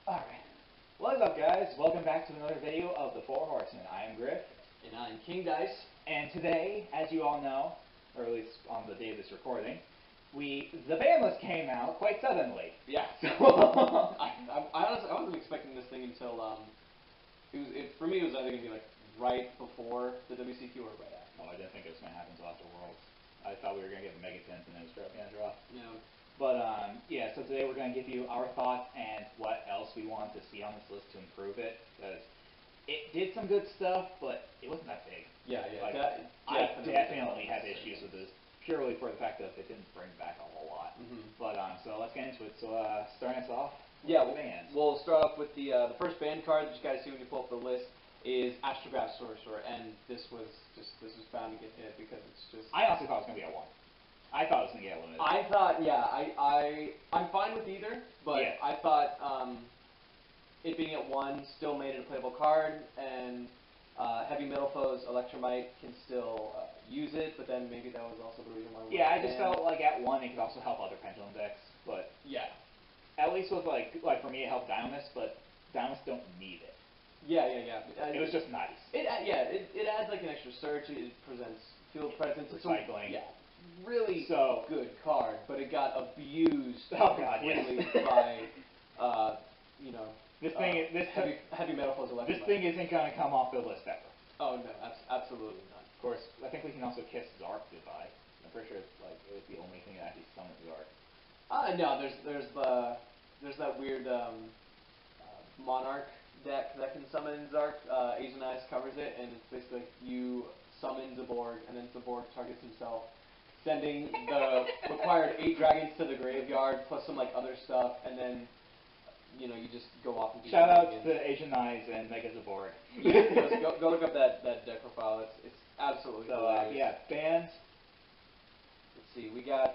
Alright. What's up, guys? Welcome back to another video of the Four Horsemen. I am Griff. And I'm King Dice. And today, as you all know, or at least on the day of this recording, the Banlist came out quite suddenly. Yeah. So I honestly wasn't expecting this thing until for me it was either gonna be like right before the WCQ or right after. Oh, I didn't think it was gonna happen until after Worlds. I thought we were gonna get the Mega Tens and then it was gonna drop. Yeah. But yeah, so today we're going to give you our thoughts and what else we want to see on this list to improve it, because it did some good stuff, but it wasn't that big. Yeah, yeah. Like, I definitely had issues with this, purely for the fact that it didn't bring back a whole lot. But so let's get into it. So starting us off, with the bands. We'll start off with the first band card that you guys see when you pull up the list is Astrograph Sorcerer, and this was bound to get hit because it's just. I honestly thought it was going to be a 1. I thought it was going to get limited. I thought, I'm fine with either, but yeah. I thought it being at 1 still made it a playable card, and Heavy Metal Foes Electromite can still use it, but then maybe that was also the reason why. Yeah, I just felt like at 1 it could also help other Pendulum decks, but yeah, at least with like for me it helped Dynamis, but Dynamis don't need it. Yeah. It was just nice. It adds like an extra search. It presents field presence. Recycling. Yeah. Really so good card, but it got abused completely by heavy metal flows electric. This thing isn't going to come off the list ever. Oh no, absolutely not. Of course, I think we can also kiss Zark goodbye. I'm pretty sure it was the only thing that actually summoned Zark. No, there's that weird Monarch deck that can summon Zark. Asian Eyes covers it, and it's basically you summon Zaborg, and then Zaborg targets himself, sending the required 8 dragons to the graveyard, plus some like other stuff, and then you just go off and do Shout out to Asian Eyes and Mega Zaborg. go look up that deck profile. It's absolutely hilarious. Yeah, bands. Let's see, we got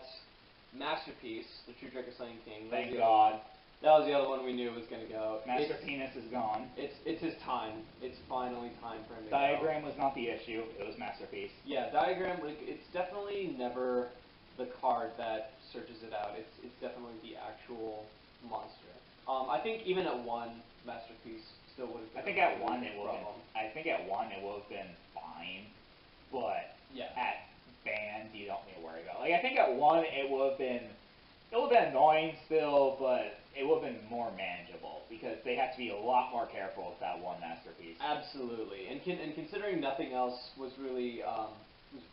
Masterpiece, the True Draco Slaying King. Thank God. That was the other one we knew was going to go. Master Penis is gone. It's his time. It's finally time for him to Diagram was not the issue. It was Masterpiece. Yeah, Diagram, it's definitely never the card that searches it out. It's definitely the actual monster. I think even at 1, Masterpiece still would have been. I think at 1 it would have been fine, but at band you don't need to worry about. Like I think at 1 it would have been annoying still, but it would have been more manageable because they had to be a lot more careful with that 1 Masterpiece. Absolutely, and considering nothing else was really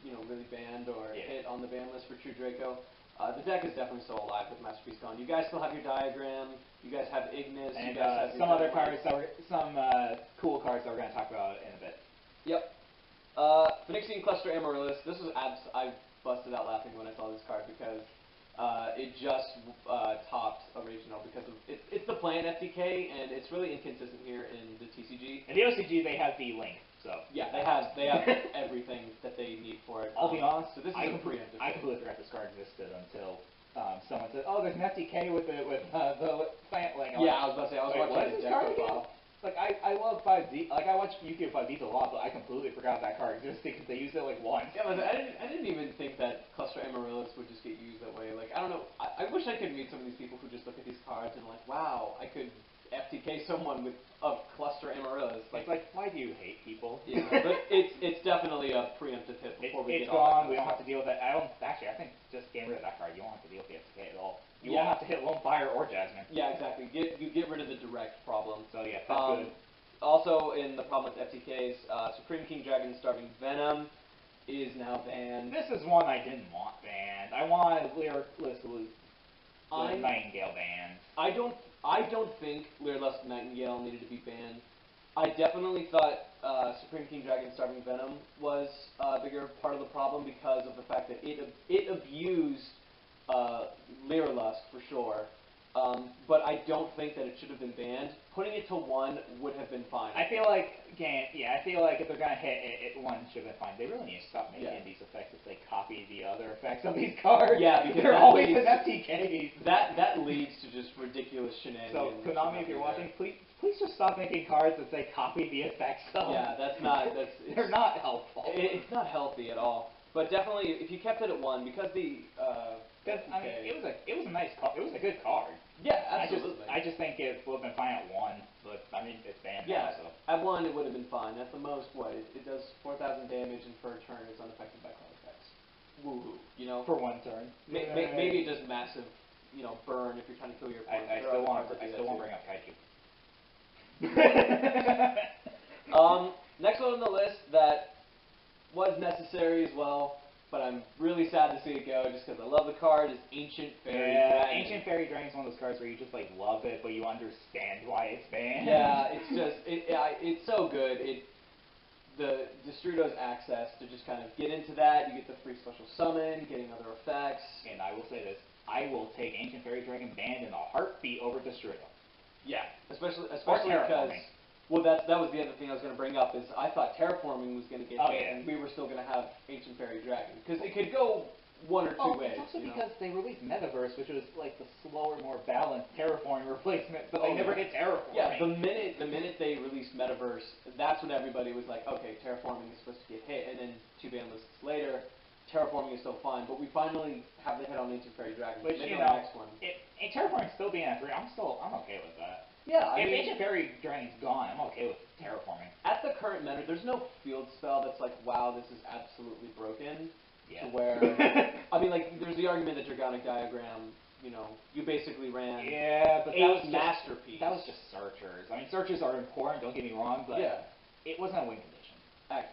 really banned or hit on the ban list for True Draco, the deck is definitely still alive with Masterpiece gone. You guys still have your Diagram. You guys have Ignis. And you guys have some other cards some cool cards that we're going to talk about in a bit. Yep. Phoenician Cluster Amaryllis. This was I busted out laughing when I saw this card because it just topped original because of it's the plant FTK, and it's really inconsistent here in the TCG. In the OCG they have the link, so yeah, they have everything that they need for it. I'll be honest, so this is a preemptive. I completely forgot this card existed until someone said, "Oh, there's an FTK with the plant link." Yeah, I was about to say I was watching the deck profile. Like I love 5D. Like I watch Yu-Gi-Oh 5Ds a lot, but I completely forgot that card existed because they used it like once. Yeah, but I didn't even think that Cluster Amaryllis would just get used that way. Like I don't know. I wish I could meet some of these people who just look at these cards and like, wow, I could FTK someone with a Cluster Amaryllis. Like why do you hate people? Yeah, but it's definitely a preemptive hit before we get on. It's gone. We don't have to deal with that. I think just getting rid of that card, you won't have to deal with the FTK at all. You won't have to hit Lone Fire or Jasmine. Yeah, exactly. You get rid of the direct problem. So yeah, that's good. Also, in the problem with FTKs, Supreme King Dragon Starving Venom is now banned. This is one I didn't want banned. I wanted Lyreless Nightingale banned. I don't think Lyreless Nightingale needed to be banned. I definitely thought Supreme King Dragon Starving Venom was a bigger part of the problem because of the fact that it abused Lyrelust for sure. But I don't think that it should have been banned. Putting it to 1 would have been fine. I feel like if they're gonna hit it, 1 should have been fine. They really need to stop making these effects if they copy the other effects of these cards. Yeah, because they're always an FTK. That leads to just ridiculous shenanigans. So Konami, if you're watching, please just stop making cards that say copy the effects of. Yeah, they're not helpful. It's not healthy at all. But definitely, if you kept it at 1, because the I mean, it was a nice card. It was a good card. Yeah, absolutely. I just think it would have been fine at 1, but I mean it's banned yeah, now, so. At 1 it would have been fine. At the most, what it does 4,000 damage, and for a turn it's unaffected by card effects. Woohoo! You know, for 1 turn. Maybe it does massive, burn if you're trying to kill your opponent. I still want to bring up Kaiju. Next one on the list that was necessary as well, but I'm really sad to see it go just because I love the card, is Ancient Fairy Dragon. Ancient Fairy Dragon is one of those cards where you just like love it, but you understand why it's banned. Yeah, it's just it's so good. The Destrudo's access to just kind of get into that. You get the free special summon, getting other effects. And I will say this: I will take Ancient Fairy Dragon banned in a heartbeat over Destrudo. Yeah, especially because. Well, that was the other thing I was going to bring up, is I thought terraforming was going to get hit, and we were still going to have Ancient Fairy Dragon. Because it could go one or two ways. It's also because they released Metaverse, which was like the slower, more balanced terraforming replacement, but they never hit terraforming. Yeah, the minute they released Metaverse, that's when everybody was like, okay, terraforming is supposed to get hit, and then 2 Banlists later, terraforming is still fine, but we finally have the hit on Ancient Fairy Dragon. Which, maybe on the next one. Terraforming still being at 3, I'm okay with that. Yeah, if Ancient Fairy Dragon's gone, I'm okay with terraforming. At the current meta, there's no field spell that's like, wow, this is absolutely broken. Yeah. To where, I mean, like, there's the argument that Dragonic Diagram, you basically ran. Yeah, but that was masterpiece. That was just searchers. I mean, searches are important. Don't get me wrong, but it wasn't a win condition.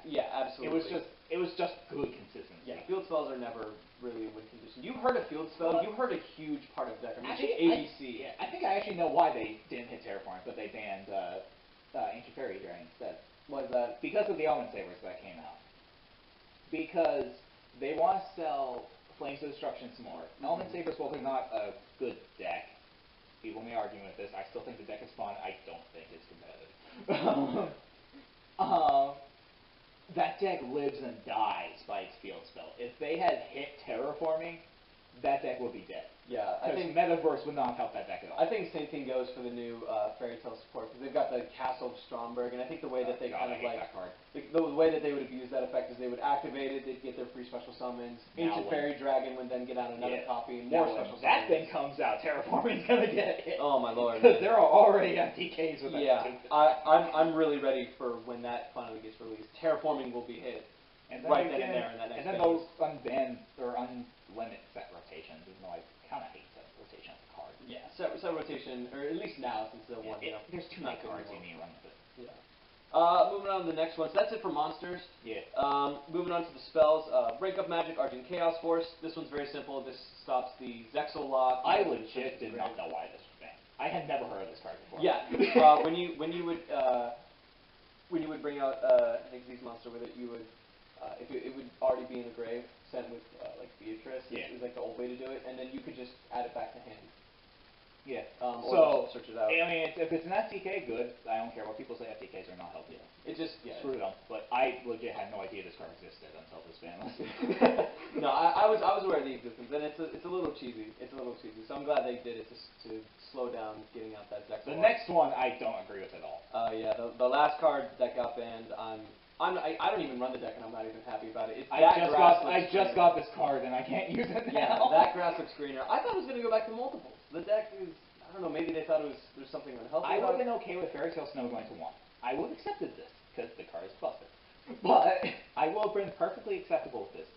Yeah, absolutely. It was just good consistency. Yeah, field spells are never really a win condition. You heard a field spell, you heard a huge part of deck. I mean, actually, ABC. I think I actually know why they didn't hit terraforming, but they banned Ancient Fairy Dragon instead. Was that? Because of the Element Sabers that came out. Because they want to sell Flames of Destruction some more. Element Sabers, while they're not a good deck, people may argue with this, I still think the deck is fun. I don't think it's competitive. That deck lives and dies by its field spell. If they had hit terraforming, that deck would be dead. Yeah, I think Metaverse would not help that deck at all. I think the same thing goes for the new Fairy Tale support, because they've got the Castle of Stromberg, and I think the way that they the way that they would abuse that effect is they would activate it, they'd get their free special summons. Ancient Fairy Dragon would then get out another copy and more special summons. That thing comes out, terraforming's gonna get hit. Oh my lord! Because there are already MTKs with that. Yeah, I'm really ready for when that finally gets released. Terraforming will be hit. And then right then and there in that next phase. And then those unban or unlimit set rotations, even though I kind of hate set rotation as a card. Yeah, set rotation, or at least now since the one. There's too many cards you need to run with it. Yeah. Moving on to the next one. So that's it for monsters. Yeah. Moving on to the spells. Break Up Magic, Argent Chaos Force. This one's very simple. This stops the Zexal lock. I legit did not know why this was banned. I had never heard of this card before. Yeah. when you would bring out an Xyz monster with it, you would. It would already be in the grave, sent with like Beatrice. Yeah. Is like the old way to do it, and then you could just add it back to hand. Yeah. Or search it out. I mean, if it's an FTK, good. I don't care what people say. FTKs are not healthy. It just screw them. But I legit had no idea this card existed until this ban. No, I was aware of the existence, and it's a little cheesy. So I'm glad they did it to slow down getting out that deck. The next one I don't agree with at all. Yeah, the last card that got banned, I don't even run the deck, and I'm not even happy about it. I just got this card, and I can't use it now. Yeah, that Grasslook Screener. I thought it was going to go back to multiples. The deck is, I don't know, maybe they thought there's something unhealthy. I would have been okay with Fairy Tale Snow going to 1. I would have accepted this, because the card is busted. But I will have been perfectly acceptable with this.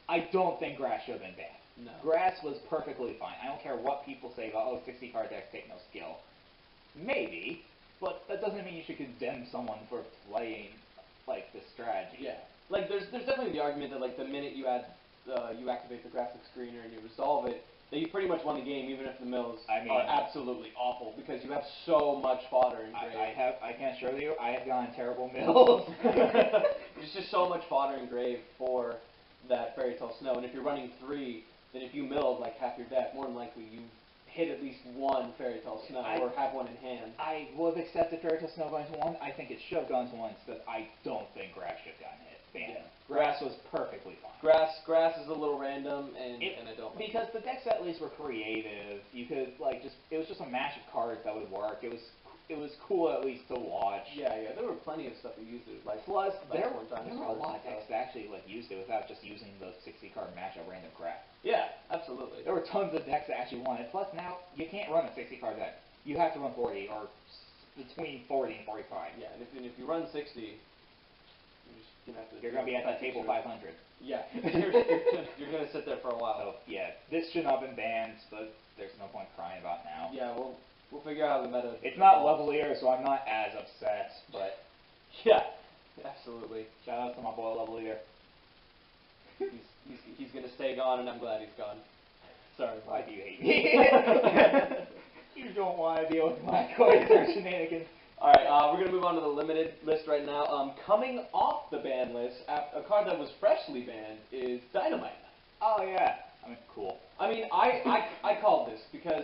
I don't think Grass should have been banned. No. Grass was perfectly fine. I don't care what people say about, 60 card decks take no skill. Maybe, but that doesn't mean you should condemn someone for playing like this strategy. Yeah. Like there's definitely the argument that like the minute you activate the Grasslook Screener and you resolve it, that you pretty much won the game, even if the mills are absolutely awful, because you have so much fodder in grave. I can assure you, I have gotten terrible mills. There's just so much fodder in grave for that Fairy Tale Snow, and if you're running 3, then if you milled like half your deck, more than likely you hit at least one Fairy Tale Snow or have one in hand. I would have accepted Fairy Tale Snow going to 1. I think it should have gone to 1 because I don't think Grass should have gotten hit. Yeah. Grass was perfectly fine. Grass is a little random, and I don't like the decks at least were creative. You could it was just a mash of cards that would work. It was it was cool at least to watch. Yeah, there were plenty of stuff that used it. Like plus, there were a lot of decks that actually like used it without just using the 60 card matchup random crap. Yeah, absolutely. There were tons of decks that actually won it. Plus, now you can't run a 60 card deck. You have to run 40 or between 40 and 45. Yeah, and if you run 60, you're gonna be at that table 500. Yeah, you're gonna sit there for a while. So yeah, this should not have been banned, but there's no point crying about now. Yeah, we'll figure out how the meta. It's not Levelier, so I'm not as upset. But yeah, absolutely. Shout out to my boy Levelier. He's gonna stay gone, and I'm glad he's gone. Sorry. Why do you hate me? You don't want to deal with my coins or shenanigans. Alright, we're going to move on to the limited list right now. Coming off the ban list, a card that was freshly banned is Dynamite Knight. Oh, yeah. I mean, cool. I mean, I called this because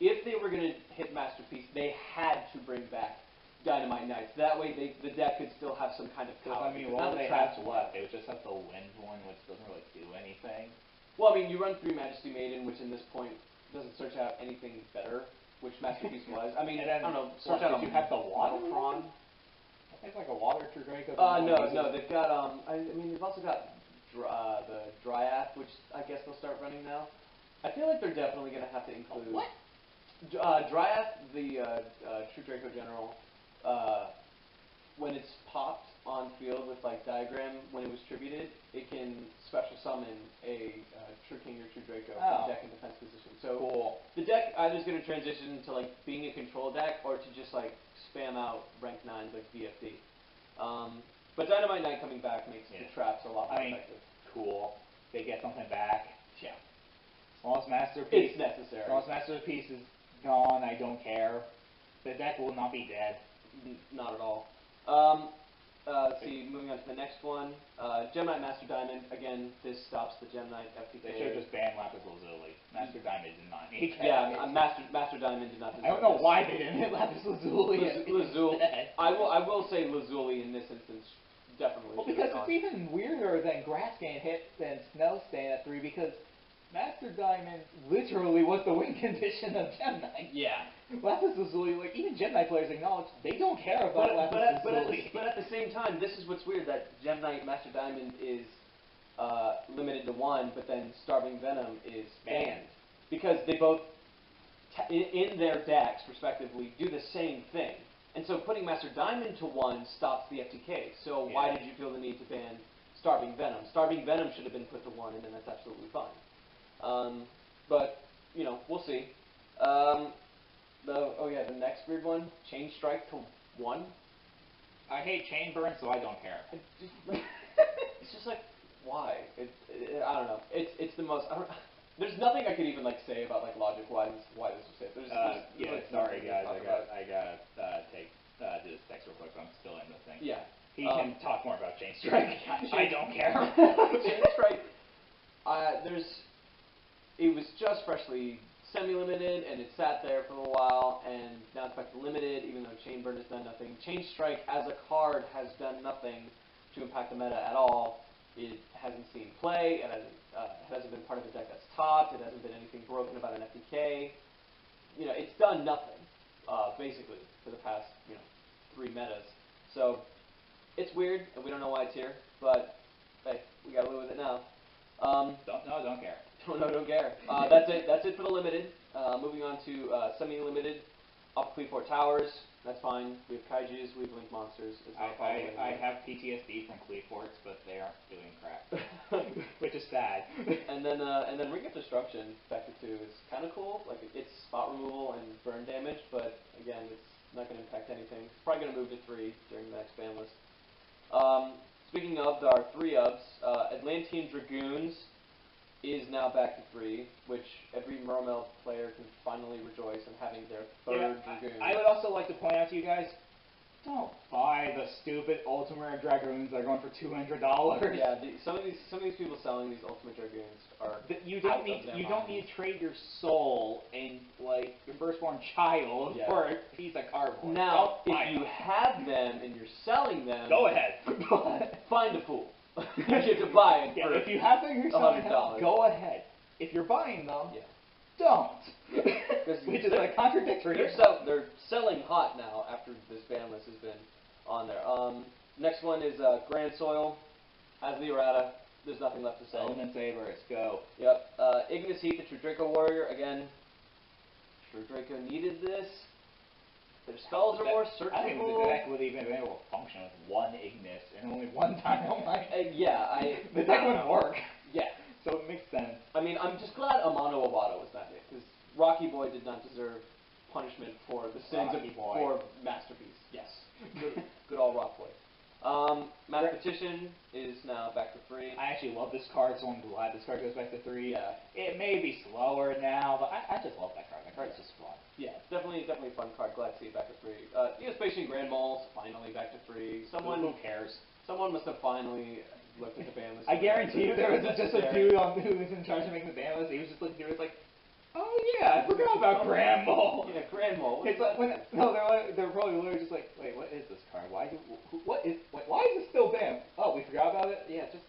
if they were going to hit Masterpiece, they had to bring back Dynamite Knights. That way the deck could still have some kind of power. I mean, what they have left? They would just have the wind one, which doesn't really do anything. Well, I mean, you run 3 Majesty Maiden, which in this point doesn't search out anything better. Which Masterpiece was. I mean, I don't know. Search out. Did you have the water prawn? I think like a water true Draco. No. They've got. I mean, they've also got the Dryad, which I guess they'll start running now. I feel like they're definitely going to have to include. What? Dryad, the true Draco General. When it's popped on field with like Diagram, when it was tributed, it can special summon a True King or True Draco from deck in defense position. So cool. The deck either is going to transition to like being a control deck or to just like spam out rank 9s like VFD. But Dynamite Knight coming back makes the traps a lot more effective. Cool. They get something back. Yeah. Smallest Masterpiece. It's necessary. Smallest Masterpiece is gone. I don't care. The deck will not be dead. Not at all. Let's see, moving on to the next one. Gem Knight Master Diamond. Again, this stops the Gem Knight FTK. They should have just banned Lapis Lazuli. Master Diamond did not need that. Yeah, Master Diamond did not deserve I don't know why they didn't hit Lapis Lazuli. Lazuli. I will say Lazuli in this instance definitely. Well, because it's even weirder than Grass Stain hit than Snow Stain at 3 because Master Diamond literally was the win condition of Gem Knight. Yeah. Lapis Lazuli, like, even Gem Knight players acknowledge they don't care about Lapis Lazuli. But at the same time, this is what's weird, that Gem Knight Master Diamond is limited to 1, but then Starving Venom is banned. Because they both, in their decks, respectively, do the same thing. And so putting Master Diamond to 1 stops the FTK. So why did you feel the need to ban Starving Venom? Starving Venom should have been put to 1, and then that's absolutely fine. But, you know, we'll see. The next weird one, Chain Strike to 1. I hate Chain Burn, so I don't care. It's just like, why? I don't know. It's the most. There's nothing I could even like say about like logic why this was safe. Sorry guys, I gotta do this text real quick. I'm still in the thing. Yeah. He can talk more about Chain Strike. I don't care. Chain Strike. It was just freshly semi-limited, and it sat there for a while, and now it's back to limited, even though Chain Burn has done nothing. Chain Strike as a card has done nothing to impact the meta at all. It hasn't seen play, it hasn't been part of a deck that's topped, it hasn't been anything broken about an FTK. You know, it's done nothing, basically, for the past, 3 metas. So, it's weird, and we don't know why it's here, but, hey, we gotta live with it now. Don't care. Don't care. That's it for the limited. Moving on to semi-limited. Up Cleefort Towers. That's fine. We have Kaijus, we have Link Monsters. I have PTSD from Cleeforts, but they aren't doing crap, which is sad. And then Ring of Destruction, Factor 2, is kind of cool. Like it's spot removal and burn damage, but again, it's not going to impact anything. It's probably going to move to 3 during the next ban list. Speaking of, there are 3 ups. Atlantean Dragoons is now back to 3, which every Mermail player can finally rejoice in having their 3rd Dragoon. I would also like to point out to you guys, don't buy the stupid Ultimate Dragoons that are going for $200. Yeah, some of these people selling these Ultimate Dragoons are you don't need to trade your soul and like your firstborn child for a piece of cardboard. Now, if you have them and you're selling them, go ahead. Find a fool. You have to buy it for if you have them, you're selling them, $100. go ahead. If you're buying them, don't. Because Which is like contradictory. They're selling hot now after this ban list has been on there. Next one is Grand Soil. Has the errata. There's nothing left to say. Element Saber, let's go. Yep. Ignis Heat, the True Warrior. Again, True needed this. Their spells are more searchable. I think the deck would even be able to function with one Ignis and only one time. The deck wouldn't work. Yeah. So it makes sense. I mean, I'm just glad Amano Awato was not there, because Rocky Boy did not deserve punishment for the sins of for Masterpiece. Yes. Good old Rock Boy. Mathematician is now back to 3. I actually love this card, so I'm glad this card goes back to 3. Yeah. It may be slower now, but I just love that card. That card is just fun. Yeah, definitely a fun card. Glad to see it back to 3. Geospatial Grand Malls, finally back to 3. Who cares? Someone must have finally looked at the ban list. I guarantee you there was just a dude who was in charge of making the ban list. He was just looking through it like, oh yeah, I forgot about Grand Mole. Yeah, Grand Mole. It's like they're probably literally just like, wait, what is this card? Why is it still banned? Oh, we forgot about it. Yeah, just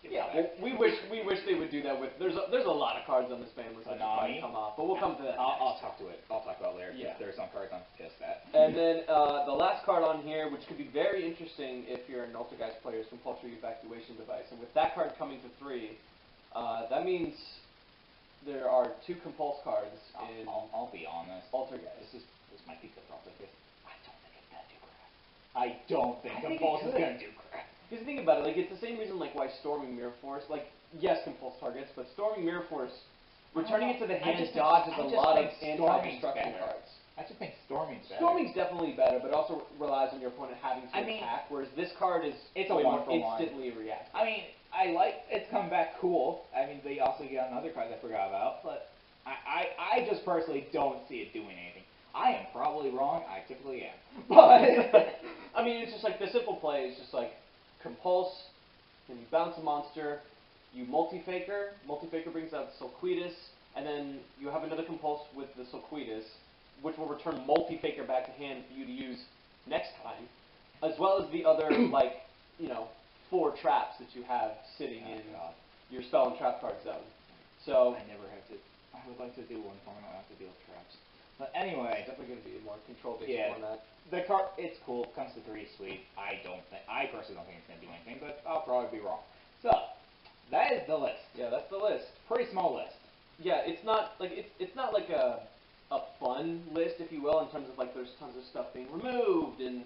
yeah. Well, we wish they would do that with. There's a lot of cards on this ban list that should come off, but we'll come to that. I'll talk about it later. Yeah, there's some cards I'm pissed at. And then the last card on here, which could be very interesting if you're an Ultrageist player, is Compulsory Evacuation Device. And with that card coming to 3, that means there are 2 Compulse cards in. I'll be honest. Ultrageist. This might be good for Ultrageist. I don't think Compulse is gonna do crap. Because think about it, like it's the same reason like why Storming Mirror Force, like yes, Compulse targets, but Storming Mirror Force, returning it to the hand dodges a lot of anti-destruction cards. I just think Storming's better. Storming's definitely better, but also relies on your opponent having to attack, whereas this card is it's a one for instantly reactive. I mean, it's come back cool. I mean, they also get another card I forgot about, but I just personally don't see it doing anything. I am probably wrong. I typically am. But I mean, it's just like the simple play is just like Compulse, then you bounce a monster, you multi-faker. Multi-faker brings out Sulquidus, and then you have another Compulse with the Sulquidus, which will return multi-faker back to hand for you to use next time, as well as the other, 4 traps that you have sitting in your spell and trap card zone. So I would like to do one format. I have to deal with traps. But anyway, it's definitely going to be a more control-based format. The card, it's cool. Comes to 3, sweet. I personally don't think it's going to do anything, but I'll probably be wrong. So that is the list. Yeah, that's the list. Pretty small list. Yeah, it's not like a fun list, if you will, in terms of like there's tons of stuff being removed and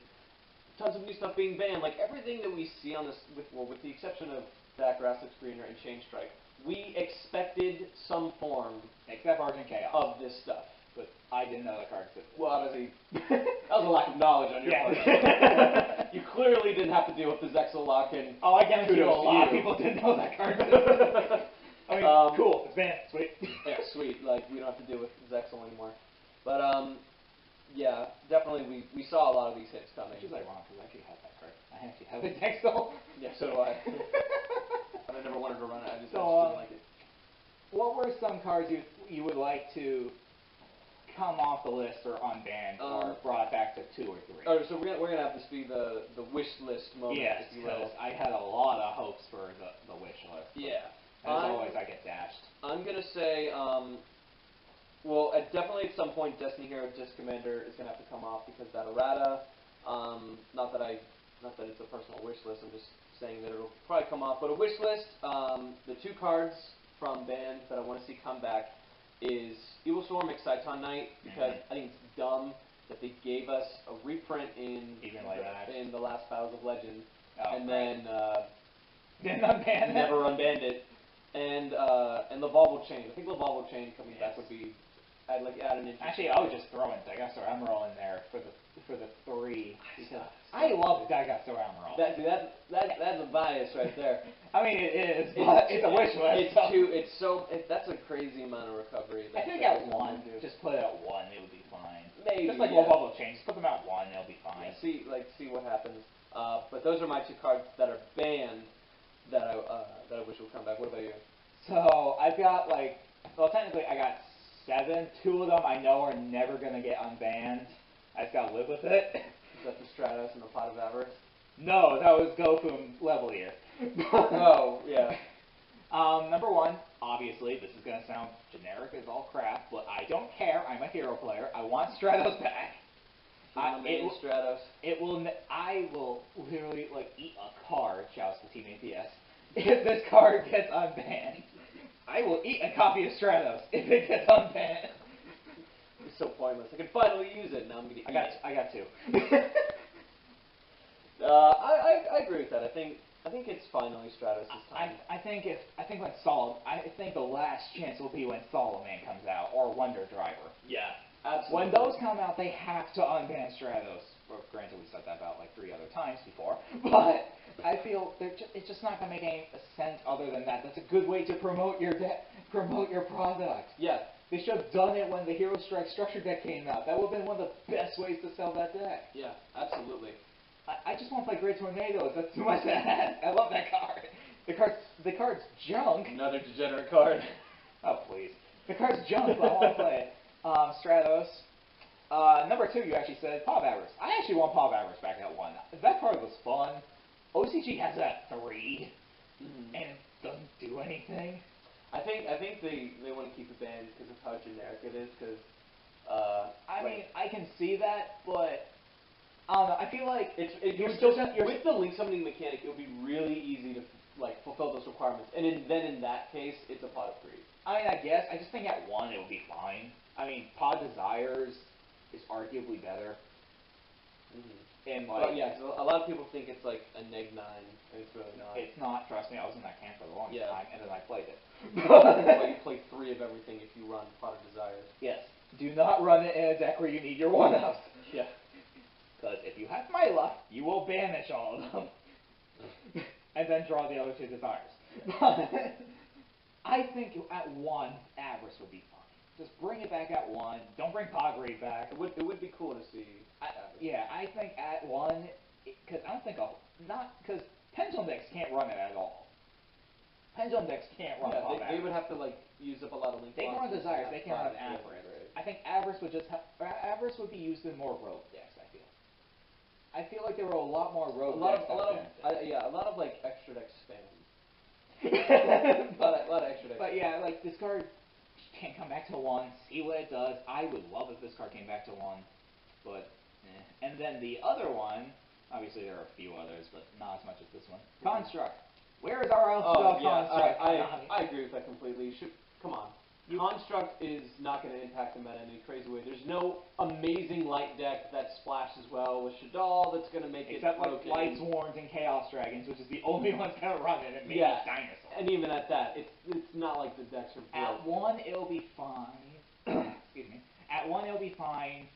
tons of new stuff being banned. Like everything that we see on this, with the exception of Dacrastic Screener and Chain Strike, we expected some form, except Argent Chaos, of this stuff. But I didn't know that card existed. Well, obviously, that was a lack of knowledge on your part. You clearly didn't have to deal with the Zexal lock and. Oh, I guarantee you a lot of people didn't know that card existed. I mean, cool. It's banned. Sweet. Yeah, sweet. Like, we don't have to deal with Zexal anymore. But, yeah, definitely we saw a lot of these hits coming. Which is ironic, because I actually have that card. I actually have a Zexal. Yeah, so do I. But I never wanted to run it. I just didn't like it. What were some cards you would like to come off the list or unbanned or brought back to 2 or 3? Oh, so we're gonna have this be the wish list moment. Yes, because I had a lot of hopes for the wish list. Yeah. As always, I get dashed. I'm gonna say, well, definitely at some point, Destiny Hero Disc Commander is gonna have to come off because that errata. Not that it's a personal wish list. I'm just saying that it'll probably come off. But a wish list. The 2 cards from band that I want to see come back is Evil Storm Exciton Knight, because I think it's dumb that they gave us a reprint in the last Battles of Legend, and then didn't unban never unbanned it, and Lavalval Chain. I think Lavalval Chain coming back would be add an interesting. Actually, I would just throw in Dagastro Emerald in there for the 3 because I love Dagastro Emerald. That's a bias right there. I mean, it is, but it's a wish list. That's a crazy amount of recovery. I think at 1, just put it at 1, it would be fine. Maybe, just like Lavalval Chain, just put them at 1, they'll be fine. Yeah, see what happens. But those are my 2 cards that are banned that I wish would come back. What about you? So I've got technically I got 7. 2 of them I know are never gonna get unbanned. I just gotta live with it. Is that the Stratos and the Pot of Avarice? No, that was Gofu and Levelier. Oh, yeah. Number 1, obviously, this is going to sound generic as all crap, but I don't care. I'm a hero player. I want Stratos back. Stratos. I will literally, like, eat a card, shouts to Team APS, if this card gets unbanned. I will eat a copy of Stratos if it gets unbanned. It's so pointless. I can finally use it. Now I'm gonna. I got two. I agree with that. I think it's finally Stratos this time. I think the last chance will be when Solomon comes out or Wonder Driver. Yeah, absolutely. When those come out, they have to unban Stratos. Well, granted, we said that about like 3 other times before, but I feel it's just not gonna make any sense other than that. That's a good way to promote your product. Yeah. They should have done it when the Hero Strike Structure deck came out. That would have been one of the best ways to sell that deck. Yeah, absolutely. I just want to play Great Tornadoes. That's too much to ask. I love that card. The card's junk. Another degenerate card. Oh, please. The card's junk, but I want to play it. Stratos. Number 2, you actually said Paw Avarice. I actually want Paw Avarice back at 1. That card was fun. OCG has that 3, and it doesn't do anything. I think they want to keep it banned because of how generic it is. Because I mean, I can see that, but I don't know. I feel like with the link summoning mechanic, it would be really easy to like fulfill those requirements. And then in that case, it's a pot of 3. I mean, I guess I just think at 1 it would be fine. I mean, Pod Desires is arguably better. And like, yeah, because a lot of people think it's like a neg 9, and it's really not. It's not. Trust me, I was in that camp for the longest time, and then I played it. Well, you play 3 of everything if you run Pot of Desires. Yes. Do not run it in a deck where you need your 1-ups. Yeah. Because if you have my luck, you will banish all of them, and then draw the other 2 desires. But I think at 1, Avarice would be fine. Just bring it back at 1. Don't bring Pogreed back. It would be cool to see. I think at 1, because I don't think because Pendulum decks can't run it at all. Pendulum decks can't run it. They would have to like use up a lot of link. They can run Desires. They can run Avarice. I think Avarice would be used in more rogue decks. I feel like there were a lot more rogue decks. A lot of like extra deck spam. a lot of extra decks. But yeah, like this card can't come back to 1. See what it does. I would love if this card came back to 1, but. And then the other one, obviously there are a few others, but not as much as this one. Construct. Where is our Construct? I agree with that completely. Come on. Construct is not going to impact the meta in any crazy way. There's no amazing light deck that splashes well with Shaddoll that's going to make it broken. Except like Lights Warns and Chaos Dragons, which is the only one's going to run it, and maybe Dinosaur. And even at that, it's not like the decks are broken. At 1, it'll be fine. Excuse me. At 1, it'll be fine.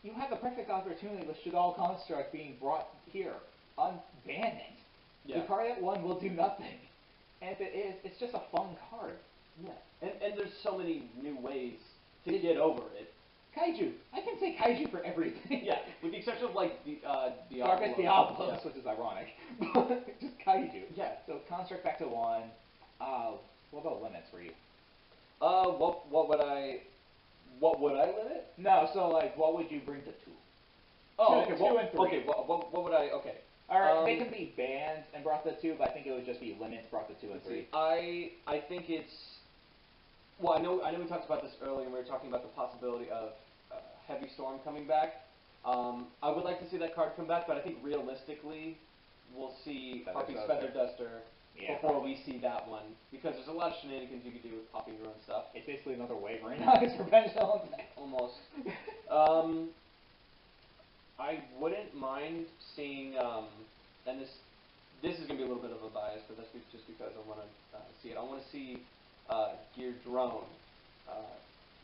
You have the perfect opportunity with Shaddoll Construct being brought here. Unban it. Yeah. The card at 1 will do nothing. And if it is, it's just a fun card. Yeah. And there's so many new ways to get over it. Kaiju. I can say Kaiju for everything. Yeah, with the exception of like the Darkest Diablos, which is ironic. Just Kaiju. Yeah. So Construct back to 1. What about limits for you? What would I limit? No, so like, what would you bring to 2? Oh, okay. 2 and 3. Okay, what would I? Okay. Alright, they can be banned and brought to 2, but I think it would just be limits brought to 2 and 3. I think it's. Well, I know we talked about this earlier, and we were talking about the possibility of Heavy Storm coming back. I would like to see that card come back, but I think realistically, we'll see Harpy's Feather Duster before we see that one, because there's a lot of shenanigans you could do with popping your own stuff. It's basically another Wavering Eyes for Pendulum. Almost. I wouldn't mind seeing, and this is going to be a little bit of a bias, but that's just because I want to see it. I want to see Gear Drone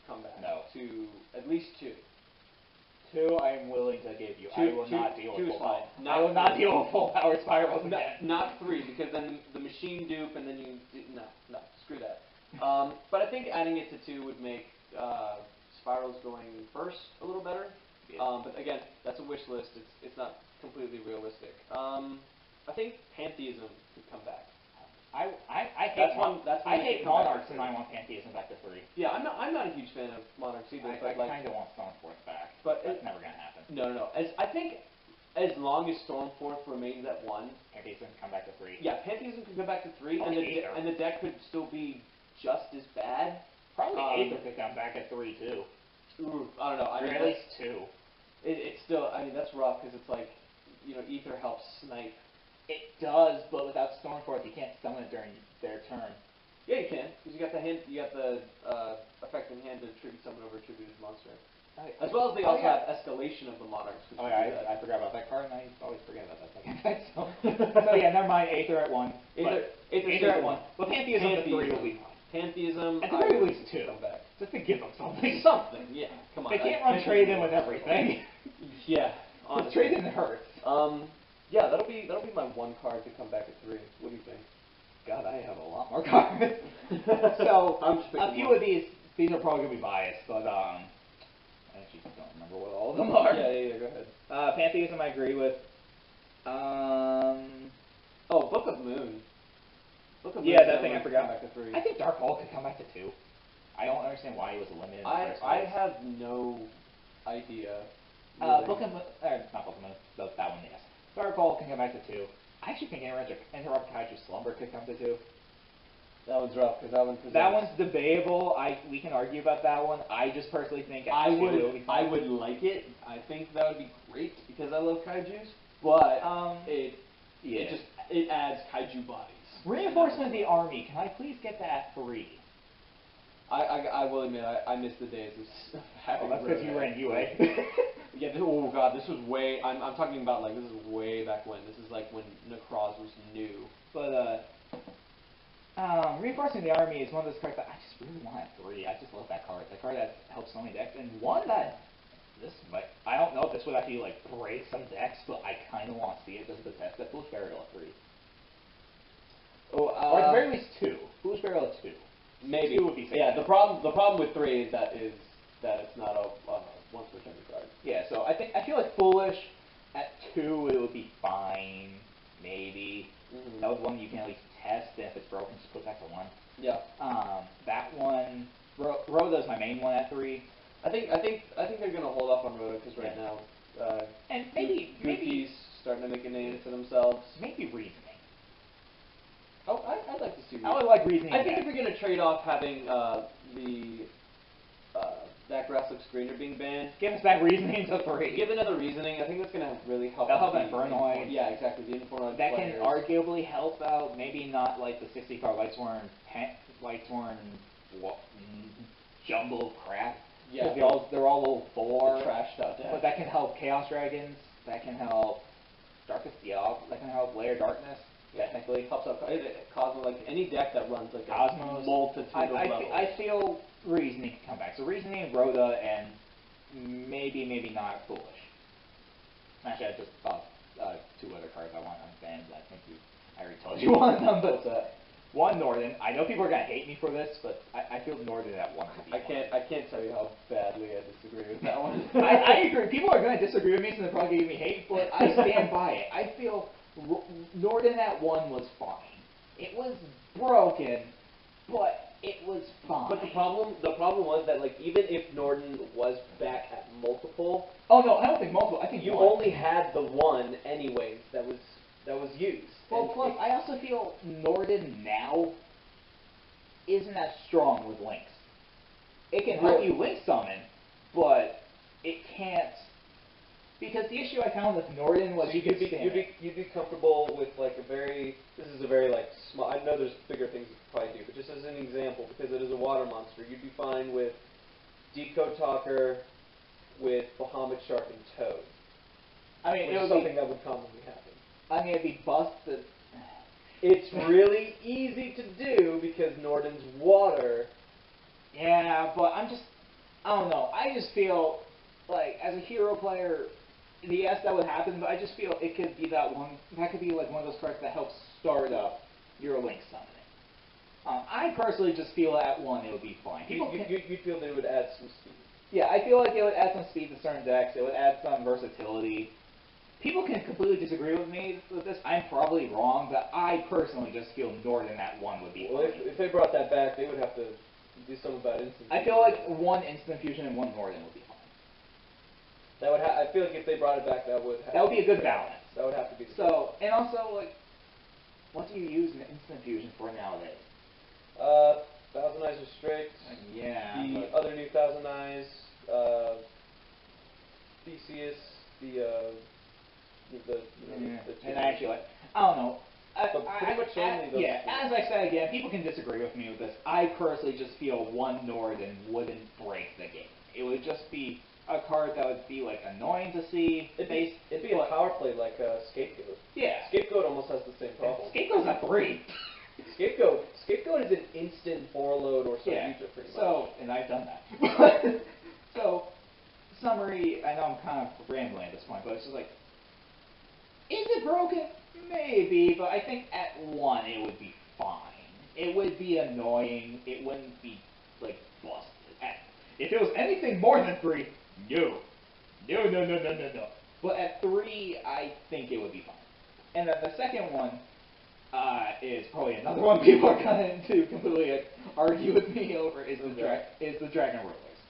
come back to at least 2. 2, I am willing to give you. I will not deal with full power. I will not deal with full power spirals again. Not 3, because then the machine dupe, and then no, screw that. But I think adding it to 2 would make spirals going first a little better. Yeah. But again, that's a wish list. It's not completely realistic. I think Pantheism could come back. I hate Monarchs, and I want Pantheism back to 3. Yeah, I'm not a huge fan of Monarchs either. I kind of want Stoneforth back, but that's never gonna happen. No. I think as long as Stormforth remains at 1. Pantheism can come back to 3. Yeah, Pantheism can come back to 3, and the deck could still be just as bad. Probably Aether could come back at 3 too. Ooh, I don't know. I mean, at least 2. It's still, I mean, that's rough because it's like, Aether helps snipe. It does, but without Stormforth, you can't summon it during their turn. Yeah, you can, because you got the effect in hand to tribute summon over a tributed monster. As well as they also have escalation of the monarchs. Oh yeah, I forgot about that card, and I always forget about that second effect. So yeah, never mind. Aether at 1. Aether at 1. Well, Pantheism at 3 will be fine. Pantheism. At the very least 2. Come back. Just to give them something. Something. Yeah. Come on. They can't run trade in with everything. Yeah. Honestly. Trade in hurts. Yeah, that'll be my 1 card to come back at 3. What do you think? God, I have a lot more cards. So a few of these are probably gonna be biased, but I actually don't remember what all of them are. Yeah. Go ahead. Pantheism, I agree with. Book of Moon. Yeah, that thing I forgot. Back to 3. I think Dark Hole could come back to 2. I don't understand why he was limited. I have no idea. Really. Book of Moon, not Book of Moon, that one, yes. Dark Hole can come back to 2. I actually think Interrupt Kaiju Slumber could come to 2. That one's rough because that one presents. That one's debatable. We can argue about that one. I just personally think I would like it. I think that would be great because I love kaijus. But it adds kaiju bodies. Reinforcement of the army. Can I please get that 3? I will admit I miss the days of having. That's because you ran UA. Yeah. Oh god, this was way. I'm talking about like this is way back when. This is like when Necroz was new. But Reinforcing the Army is one of those cards that I just really want at 3. I just love that card. That card that helps so many decks, and one that I don't know if this would actually like break some decks, but I kind of want to see it just to test that. Foolish Burial at 3. Or at the very least 2. Foolish Burial at 2. Maybe. 2 would be safe. Yeah. The problem with 3 is that it's not a once per turn card. Yeah. So I feel like Foolish at 2 it would be fine. Maybe. Mm-hmm. That was one you can at least test, and if it's broken, just put it back to 1. Yeah. That one, Rhoda's my main one at 3. I think they're gonna hold off on Rhoda because right now, and maybe starting to make a name for themselves. Maybe Reasoning. Oh, I'd like to see Reasoning. I would like Reasoning. I think if we're gonna trade off having the that grass looks greener being banned, give us that Reasoning to 3. Give another Reasoning. I think that's gonna really help. That'll help Infernoid. Yeah, exactly. The Infernoid. That can arguably help out. Maybe not like the 60 card Lightsworn jumble crap. Yeah. They're all level 4. Trashed out deck. But that can help Chaos Dragons. That can help Darkest Diablo. That can help Layer Darkness. Technically helps out Cosmos, like any deck that runs like Cosmos. A multitude of levels. I feel Reasoning can come back. So Reasoning, Rhoda, and maybe not Foolish. Actually, I just thought 2 other cards I want unbanned. I think I already told you one of them, but one Norden. I know people are gonna hate me for this, but I feel Norden at 1. I can't tell you how badly I disagree with that one. I agree. People are gonna disagree with me, so they're probably gonna give me hate, but I stand by it. I feel Norden at 1 was fine. It was broken, but it was fine. But the problem was that like even if Norden was back at multiple. Oh no, I don't think multiple. I think you only had the 1 anyways that was used. Well, and plus I also feel Norden now isn't as strong with links. It can help you link summon, but it can't. Because the issue I found with Norden was you'd be comfortable with like this is a very like small. I know there's bigger things you could probably do, but just as an example, because it is a water monster, you'd be fine with Decode Talker, with Bahamut Shark and Toad. I mean, it was something that would commonly happen. I mean, it'd be busted. It's really easy to do because Norden's water. Yeah, but I don't know. I just feel like as a hero player. Yes, that would happen, but I just feel it could be that one. That could be like one of those cards that helps start up your link summoning. I personally just feel at 1 it would be fine. You'd feel they would add some speed. Yeah, I feel like it would add some speed to certain decks. It would add some versatility. People can completely disagree with me with this. I'm probably wrong, but I personally just feel Norden at 1 would be fine. If they brought that back, they would have to do something about instant. I feel like 1 instant fusion and 1 Norden would be fine. That would I feel like if they brought it back, that would be a good balance. That would have to be the so, and also, like, what do you use an instant fusion for nowadays? Thousand Eyes Restrict. Yeah. The other new Thousand Eyes, Theseus, and actually, like, I don't know. Pretty much only those. Yeah, as I said again, people can disagree with me with this. I personally just feel one Norden wouldn't break the game. It would just be a card that would be like annoying to see. It'd be a power play like Scapegoat. Yeah. Scapegoat almost has the same problem. Scapegoat's not great. Scapegoat is an instant forload or pretty much. So, and I've done that. So, summary, I know I'm kind of rambling at this point, but it's just like, is it broken? Maybe, but I think at 1 it would be fine. It would be annoying. It wouldn't be, like, busted. If it was anything more than 3, no. No. But at 3, I think it would be fine. And then the second one is probably another one people are going to completely argue with me over is the Dragon Rulers.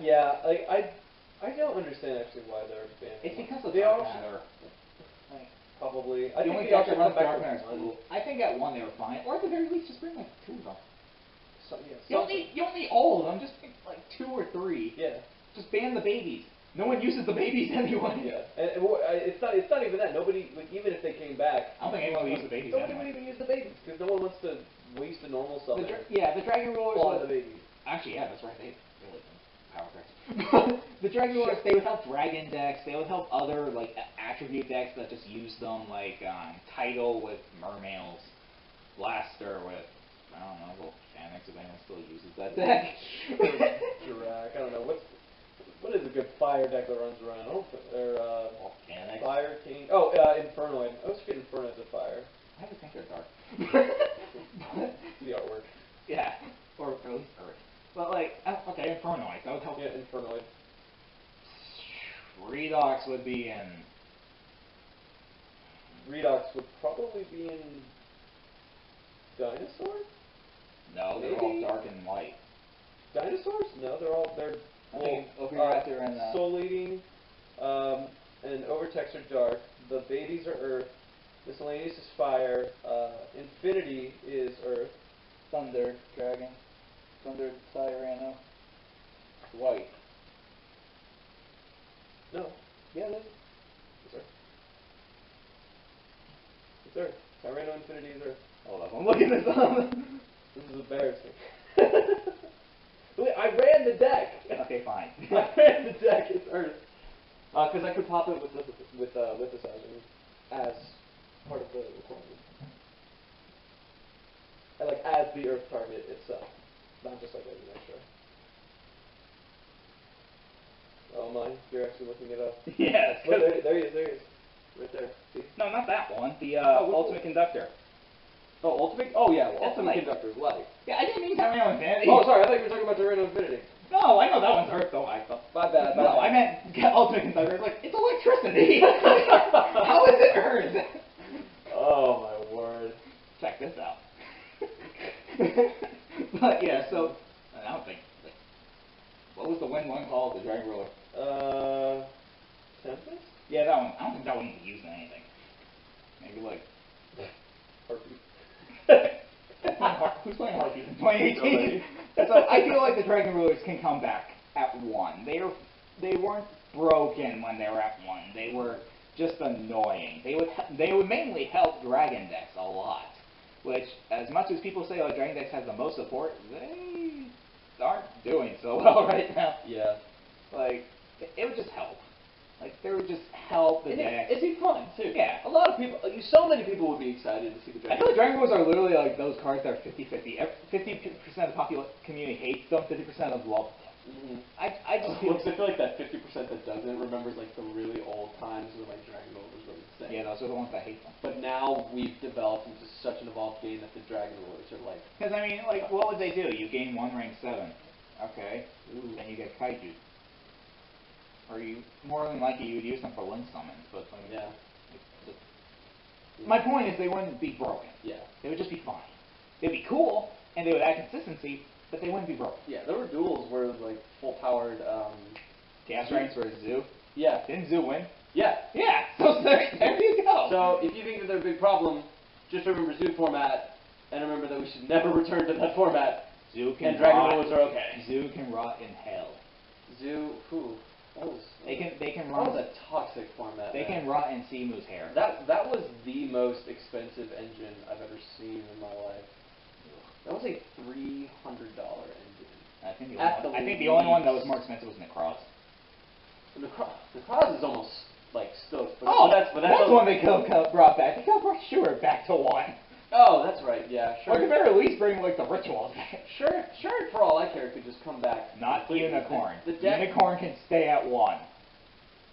Yeah, I don't understand actually why they're banned. It's because of they Dark are Matter. Probably. I think they come back Dark Matter. I think at 1 they were fine, or at the very least just bring like 2 of them. So, yeah, you don't need all of them. Just pick like 2 or 3. Yeah. Just ban the babies. No one uses the babies anyway. Yeah. And it's not even that. Nobody, like, even if they came back, I don't think anyone would use the babies. Nobody would even use the babies because no one wants to waste a normal summon. The Dragon Rulers. The babies. Actually, yeah, that's right. They really power cards. The Dragon Rulers, they would help Dragon decks. They would help other like attribute decks that just use them, like Tidal with Mermails, Blaster with I don't know, Volcanics if anyone still uses that deck. Dirac, I don't know what is a good fire deck that runs around? Volcanics. Fire King. Oh, Infernoid. I always forget Infernoid's a fire. I have to think they're dark. The artwork. Yeah, or at least Earth. But like, okay, Infernoid. That would help. Yeah, Infernoid. Redox would be in. Redox would probably be in Dinosaur? No, they're all dark and light. Dinosaurs? No, they're Soul Eating, and Overtext are dark. The babies are Earth. Miscellaneous is fire. Infinity is Earth. Thunder Dragon. Thunder Tyrano. White. No. Yeah, it is. It's Earth. It's Earth. Tyrano Infinity is Earth. Hold up, I'm looking this up. This is embarrassing. I ran the deck. Okay, fine. I ran the deck. It's Earth. Because I could pop it with synthesizer as part of the requirement. And like as the Earth target itself, not just like as an extra. Oh my, you're actually looking it up. Yes. Look, there he is. Right there. See? No, not that one. The Ultimate Conductor. Oh, Ultimate? Oh yeah, well, Ultimate light. Conductor is light. Yeah, I didn't mean Tyrano Infinity. Oh, sorry, I thought you were talking about Tyrano Infinity. No, I know that one's Earth though. I thought. My bad. I meant Ultimate Conductor. It's like, it's electricity. How is it Earth? Oh my word. Check this out. But yeah, so I don't think. Like, what was the win one called? The Dragon Ruler. Tempest? Yeah, that one. I don't think that one would be used in anything. Maybe like. Harpy. Who's playing Harpy in 2018? So I feel like the Dragon Rulers can come back at 1. They weren't broken when they were at 1. They were just annoying. They would mainly help Dragon decks a lot. Which, as much as people say like Dragon decks has the most support, they aren't doing so well right now. Yeah. Like, it would just help. Like, they would just help the deck. It'd be fun, too. Yeah. A lot of people, so many people would be excited to see the Dragon. I feel like Dragon Rules are literally like those cards that are 50-50. 50% of the popular community hates them, 50% of them love them. Mm-hmm. I just feel like that 50% that doesn't remembers like the really old times when like Dragon Ball was really insane. Yeah, those are the ones that hate them. But now we've developed into such an evolved game that the Dragon Rulers are like. Because I mean, like, what would they do? You gain 1 rank 7. Okay. Ooh. Then you get Kaiju. Or you, more than likely, you would use them for link summons. But like, yeah. My point is, they wouldn't be broken. Yeah. They would just be fine. They'd be cool, and they would add consistency, but they wouldn't be broken. Yeah, there were duels where like full-powered Chaos Reigns versus Zoo. Yeah. Didn't Zoo win? Yeah. Yeah. So there you go. So if you think that they're a big problem, just remember Zoo format, and remember that we should never return to that format. Zoo can and Dragon rot. Balls are okay. Zoo can rot in hell. Zoo, They can that rot. was a toxic format. They can rot in Simu's hair. That was the most expensive engine I've ever seen in my life. That was a $300 engine. I think the only one that was more expensive was Necross. Necross is almost like still. That's one they brought back. They brought Stewart back to 1. Oh, that's right. Yeah, sure. Or at the very least bring like the rituals back. Sure. For all I care, it could just come back. Not Unicorn. The deck, Unicorn can stay at 1.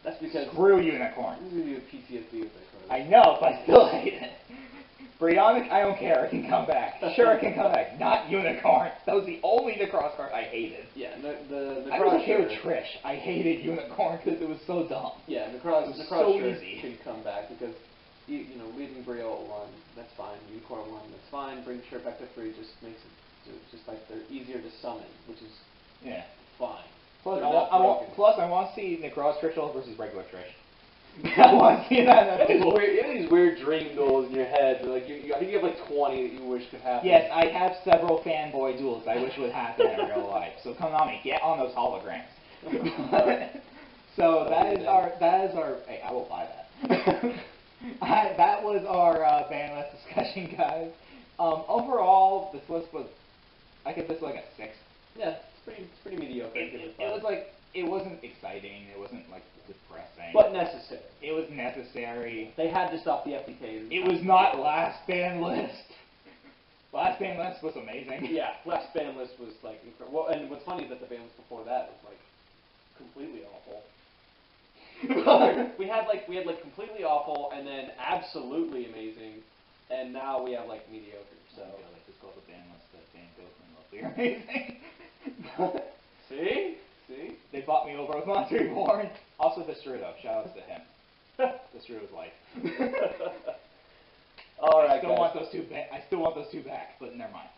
That's because screw Unicorn. You have PTSD with Necross. I know, but I still hate it. Brionic, I don't care. It can come back. Sure, it can come back. Not Unicorn. That was the only Necross card I hated. Yeah, the I was okay with Trish. I hated Unicorn because it was so dumb. Yeah, Necross so sure easy. can come back because you know leaving Brio at 1, that's fine. Unicorn 1, that's fine. Bring Shirt back to 3 just makes it just like they're easier to summon, which is fine. Plus, I want to see Necross Trish versus regular Trish. I want to see that. You have these weird dream duels in your head. Like I think you have like 20 that you wish could happen. Yes, I have several fanboy duels I wish would happen in real life. So Konami, get on those holograms. So that is our. Hey, I will buy that. That was our Banlist discussion, guys. Overall, this list was, I give this like a 6. Yeah, it's pretty mediocre. It was like, it wasn't exciting. It wasn't like depressing. But necessary. It was necessary. They had to stop the FDK. It was not last Banlist. Last Banlist was amazing. Yeah, last Banlist was like incredible. Well, and what's funny is that the Banlist before that was like completely awful. we had like completely awful, and then absolutely amazing, and now we have like mediocre. So I like just call the Banlist that Dan Gilson lovely amazing. See? They bought me over with Monster Reborn. Also the Cerudo. Shout outs to him. The Cerudo's life. Alright, I still want those two back, but never mind.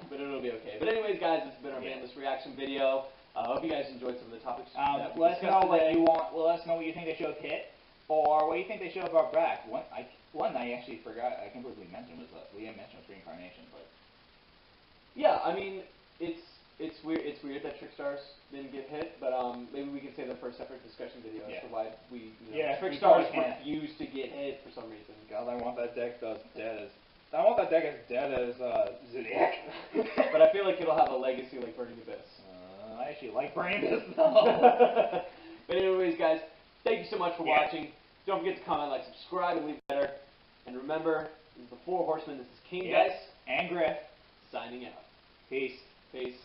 But it'll be okay. But anyways, guys, this has been our Banlist reaction video. I hope you guys enjoyed some of the topics. Let us know what you want. Let us know what you think they should have hit, or what you think they should have brought back. One I actually forgot. I completely mentioned was we didn't mention was reincarnation, but yeah, I mean it's weird. It's weird that Trickstars didn't get hit, but maybe we can save them for a separate discussion video as to why Trickstars refused to get hit for some reason. God, I want that deck as dead as Zodiac. But I feel like it'll have a legacy like Burning Abyss. I actually like Burning Abyss though. But anyways, guys, thank you so much for watching. Don't forget to comment, like, subscribe, and leave a letter. And remember, this is the 4 Horsemen. This is King Dice and Griff signing out. Peace. Peace.